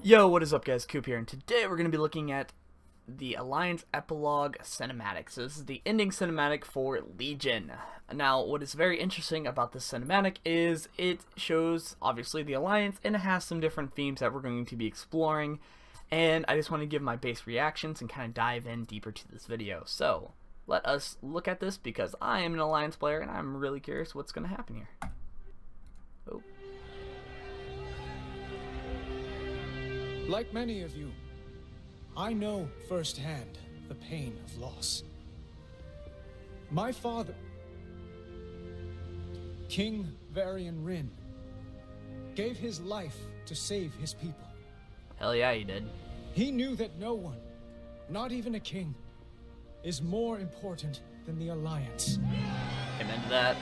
Yo, what is up guys, Coop here, and today we're going to be looking at the Alliance Epilogue Cinematic. So this is the ending cinematic for Legion. Now, what is very interesting about this cinematic is it shows, obviously, the Alliance, and it has some different themes that we're going to be exploring. And I just want to give my base reactions and kind of dive in deeper to this video. So, let us look at this because I am an Alliance player, and I'm really curious what's going to happen here. Oh. Like many of you, I know firsthand the pain of loss. My father, King Varian Rin, gave his life to save his people. Hell yeah, he did. He knew that no one, not even a king, is more important than the Alliance. Amen to that.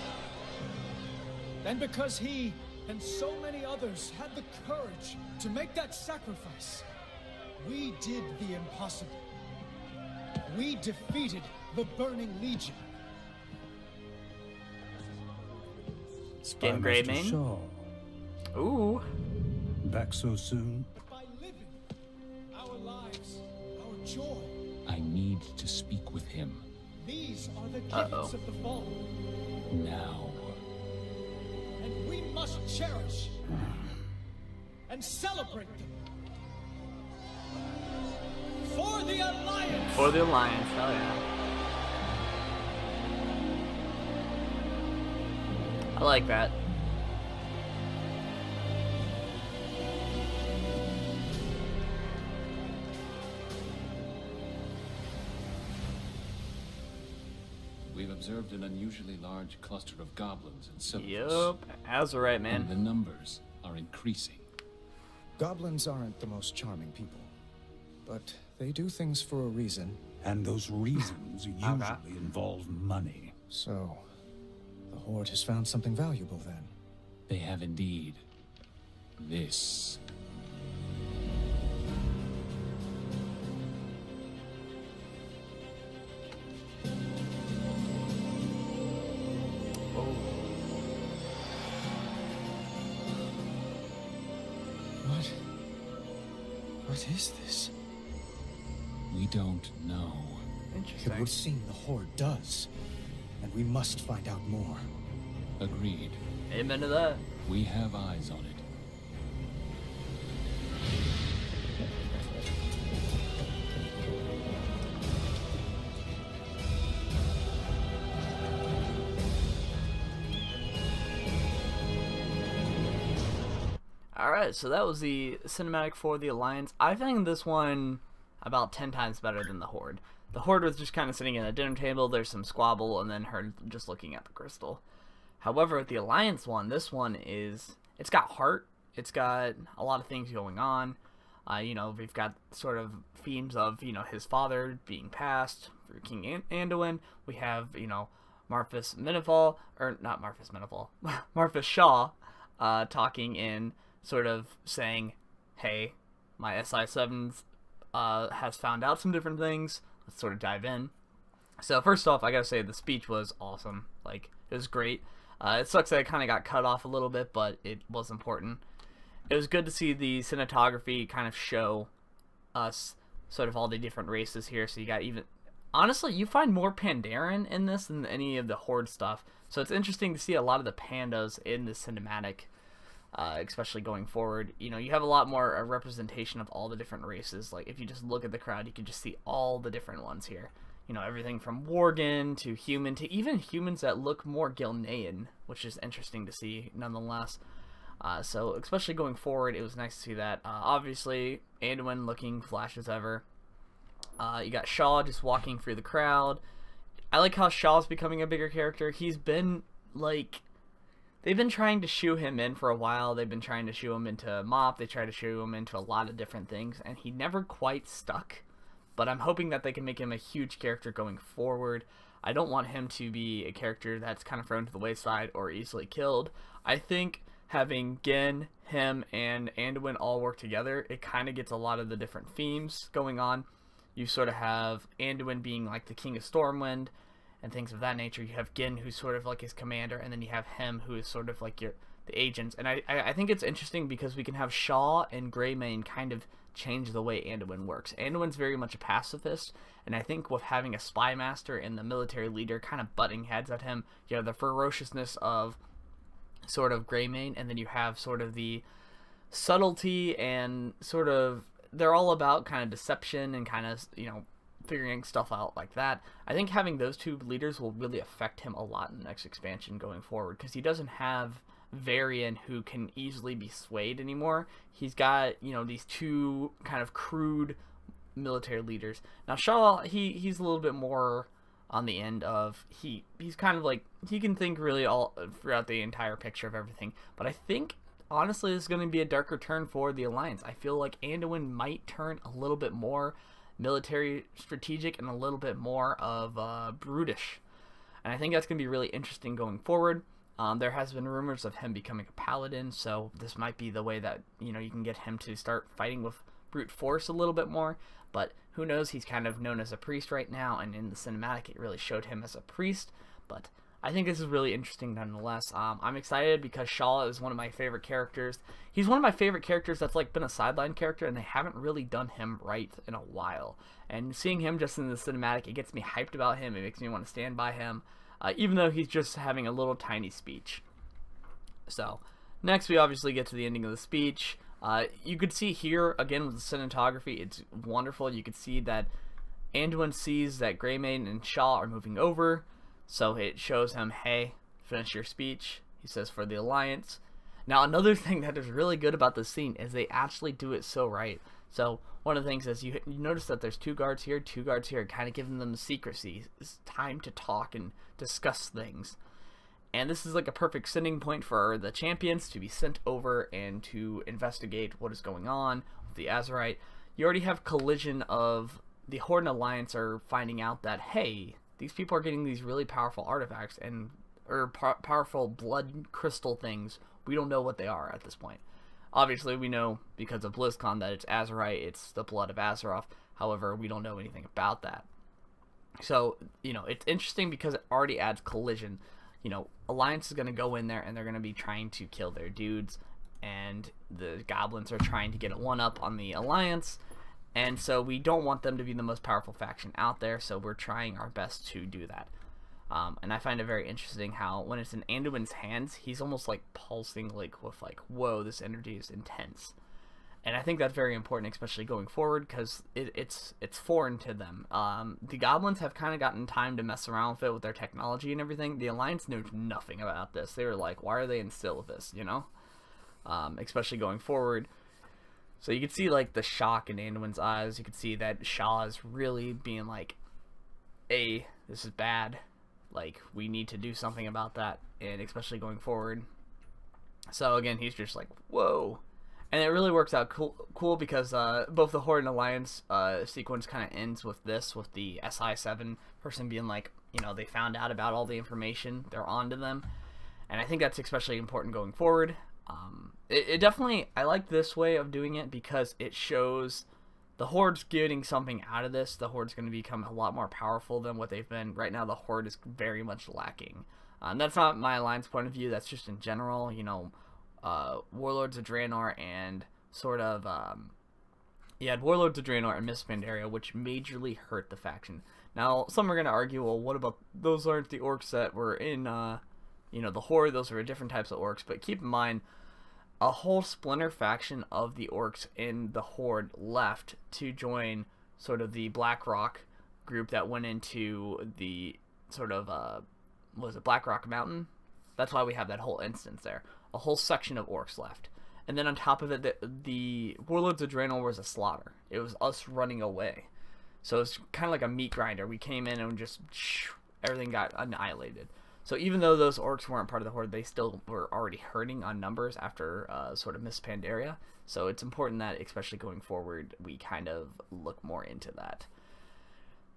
And because he and so many others had the courage to make that sacrifice, we did the impossible. We defeated the Burning Legion. Skin gray mane. Ooh. Back so soon? By living our lives, our joy. I need to speak with him. These are the gifts of the fall. Now. And we must cherish and celebrate them. For the Alliance! For the Alliance, hell yeah. I like that. We've observed an unusually large cluster of goblins and silvers. Yup, Azeroth, man. And the numbers are increasing. Goblins aren't the most charming people, but they do things for a reason. And those reasons usually involve money. So, the Horde has found something valuable then. They have indeed. This. What is this? We don't know. It would seem the Horde does, and we must find out more. Agreed. Amen to that. We have eyes on it. Alright, so that was the cinematic for the Alliance. I think this one about 10 times better than the Horde. The Horde was just kind of sitting at a dinner table, there's some squabble, and then her just looking at the crystal. However, the Alliance one, this one is, it's got heart, it's got a lot of things going on. You know, we've got sort of themes of, you know, his father being passed through King Anduin. We have, you know, Marthas Menethil, or not Marthas Menethil, Marthas Shaw, talking in sort of saying, hey, my SI7 has found out some different things. Let's sort of dive in. So first off, I gotta say the speech was awesome. Like, it was great. It sucks that it kind of got cut off a little bit, but it was important. It was good to see the cinematography kind of show us sort of all the different races here. So you got even... Honestly, you find more Pandaren in this than any of the Horde stuff. So it's interesting to see a lot of the pandas in the cinematic. Especially going forward, you know, you have a lot more representation of all the different races. Like, if you just look at the crowd, you can just see all the different ones here. You know, everything from Worgen to human to even humans that look more Gilnean, which is interesting to see nonetheless. So, especially going forward, it was nice to see that. Obviously, Anduin looking flash as ever. You got Shaw just walking through the crowd. I like how Shaw's becoming a bigger character. He's been, like... They've been trying to shoo him in for a while. They've been trying to shoo him into Mop. They try to shoo him into a lot of different things, and he never quite stuck. But I'm hoping that they can make him a huge character going forward. I don't want him to be a character that's kind of thrown to the wayside or easily killed. I think having Gen, him, and Anduin all work together, it kind of gets a lot of the different themes going on. You sort of have Anduin being like the King of Stormwind, and things of that nature. You have Gin, who's sort of like his commander, and then you have him, who is sort of like the agents. And I think it's interesting because we can have Shaw and Greymane kind of change the way Anduin works. Anduin's very much a pacifist, and I think with having a spy master and the military leader kind of butting heads at him, you have the ferociousness of sort of Greymane, and then you have sort of the subtlety and sort of, they're all about kind of deception and kind of, you know, figuring stuff out like that. I think having those two leaders will really affect him a lot in the next expansion going forward, because he doesn't have Varian who can easily be swayed anymore. He's got, you know, these two kind of crude military leaders. Now Shaw, he's a little bit more on the end of, he's kind of like, he can think really all throughout the entire picture of everything. But I think honestly this is going to be a darker turn for the Alliance. I feel like Anduin might turn a little bit more military strategic and a little bit more of brutish, and I think that's going to be really interesting going forward. There has been rumors of him becoming a paladin, so this might be the way that, you know, you can get him to start fighting with brute force a little bit more. But who knows, he's kind of known as a priest right now, and in the cinematic it really showed him as a priest. But I think this is really interesting nonetheless. I'm excited because Shaw is one of my favorite characters. He's one of my favorite characters that's like been a sideline character, and they haven't really done him right in a while. And seeing him just in the cinematic, it gets me hyped about him. It makes me want to stand by him, even though he's just having a little tiny speech. So next we obviously get to the ending of the speech. You could see here again with the cinematography, it's wonderful. You could see that Anduin sees that Greymane and Shaw are moving over, so it shows him, hey, finish your speech. He says, for the Alliance. Now another thing that is really good about this scene is they actually do it so right. So one of the things is you notice that there's two guards here, kind of giving them the secrecy. It's time to talk and discuss things. And this is like a perfect sending point for the champions to be sent over and to investigate what is going on with the Azeroth. You already have collision of the Horde and Alliance are finding out that, hey, these people are getting these really powerful artifacts and powerful blood crystal things. We don't know what they are at this point. Obviously, we know because of BlizzCon that it's Azeroth, it's the blood of Azeroth. However, we don't know anything about that. So, you know, it's interesting because it already adds collision. You know, Alliance is going to go in there and they're going to be trying to kill their dudes, and the goblins are trying to get a one-up on the Alliance, and so we don't want them to be the most powerful faction out there, so we're trying our best to do that. And I find it very interesting how when it's in Anduin's hands, he's almost like pulsing like with like, whoa, this energy is intense. And I think that's very important, especially going forward, because it's foreign to them. The goblins have kind of gotten time to mess around with it with their technology and everything. The Alliance knows nothing about this. They were like, why are they in Sylvanas, you know? Especially going forward. So you can see like the shock in Anduin's eyes. You can see that Shaw is really being like, hey, this is bad. Like, we need to do something about that, and especially going forward. So again, he's just like, whoa. And it really works out cool because both the Horde and Alliance sequence kind of ends with this, with the SI7 person being like, you know, they found out about all the information, they're on to them. And I think that's especially important going forward. It definitely, I like this way of doing it because it shows the Horde's getting something out of this. The Horde's going to become a lot more powerful than what they've been. Right now, the Horde is very much lacking. That's not my Alliance point of view, that's just in general, you know. Warlords of Draenor and sort of, you had Warlords of Draenor and Mist Pandaria, which majorly hurt the faction. Now, some are going to argue, well, what about, those aren't the orcs that were in, you know, the Horde, those are different types of orcs, but keep in mind, a whole splinter faction of the orcs in the Horde left to join sort of the Blackrock group that went into the sort of, was it Blackrock Mountain? That's why we have that whole instance there. A whole section of orcs left. And then on top of it, the Warlords of Draenor was a slaughter. It was us running away. So it's kind of like a meat grinder. We came in and just, everything got annihilated. So even though those orcs weren't part of the Horde, they still were already hurting on numbers after sort of Mist Pandaria. So it's important that, especially going forward, we kind of look more into that.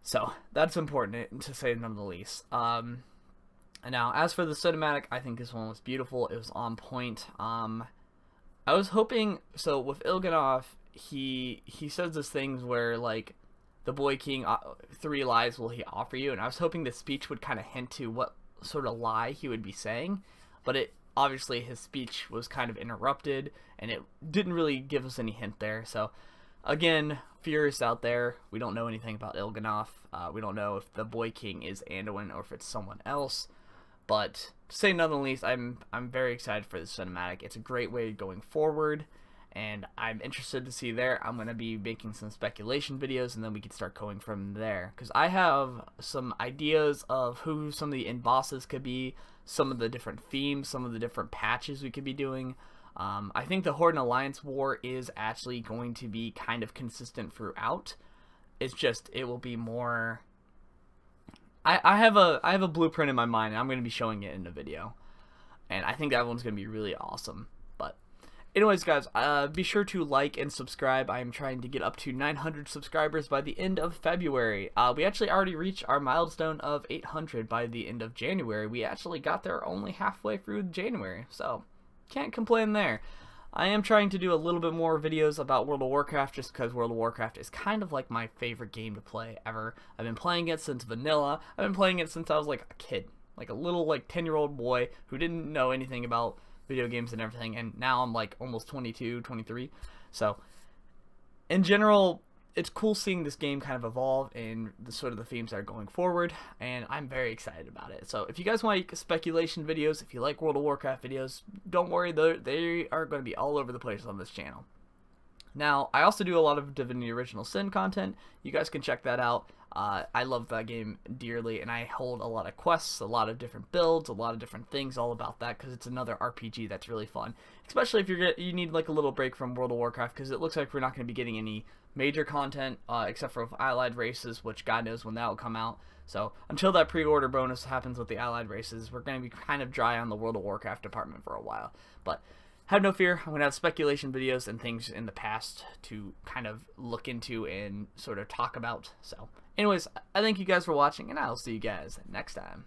So that's important to say none the least. And now, as for the cinematic, I think this one was beautiful. It was on point. I was hoping, so with Il'gynoth, he says these things where, like, the Boy King, 3 lies will he offer you, and I was hoping the speech would kind of hint to what sort of lie he would be saying, but it obviously his speech was kind of interrupted, and it didn't really give us any hint there. So again, Furious out there, we don't know anything about Il'gynoth. We don't know if the Boy King is Anduin or if it's someone else. But to say none the least, I'm very excited for this cinematic. It's a great way going forward, and I'm interested to see there. I'm going to be making some speculation videos, and then we can start going from there. Because I have some ideas of who some of the end bosses could be, some of the different themes, some of the different patches we could be doing. I think the Horde and Alliance War is actually going to be kind of consistent throughout. It's just, it will be more... I have a blueprint in my mind, and I'm going to be showing it in a video. And I think that one's going to be really awesome. But anyways, guys, be sure to like and subscribe. I am trying to get up to 900 subscribers by the end of February. We actually already reached our milestone of 800 by the end of January. We actually got there only halfway through January, so can't complain there. I am trying to do a little bit more videos about World of Warcraft, just because World of Warcraft is kind of like my favorite game to play ever. I've been playing it since vanilla. I've been playing it since I was like a kid, like a little 10-year-old boy who didn't know anything about video games and everything, and now I'm like almost 22, 23. So in general, it's cool seeing this game kind of evolve and the sort of the themes that are going forward, and I'm very excited about it. So if you guys like speculation videos, if you like World of Warcraft videos, don't worry, they are going to be all over the place on this channel. Now, I also do a lot of Divinity Original Sin content. You guys can check that out. I love that game dearly, and I hold a lot of quests, a lot of different builds, a lot of different things all about that, because it's another RPG that's really fun. Especially if you need like a little break from World of Warcraft, because it looks like we're not going to be getting any major content, except for Allied Races, which God knows when that will come out. So until that pre-order bonus happens with the Allied Races, we're going to be kind of dry on the World of Warcraft department for a while. But have no fear, I'm going to have speculation videos and things in the past to kind of look into and sort of talk about. So anyways, I thank you guys for watching, and I'll see you guys next time.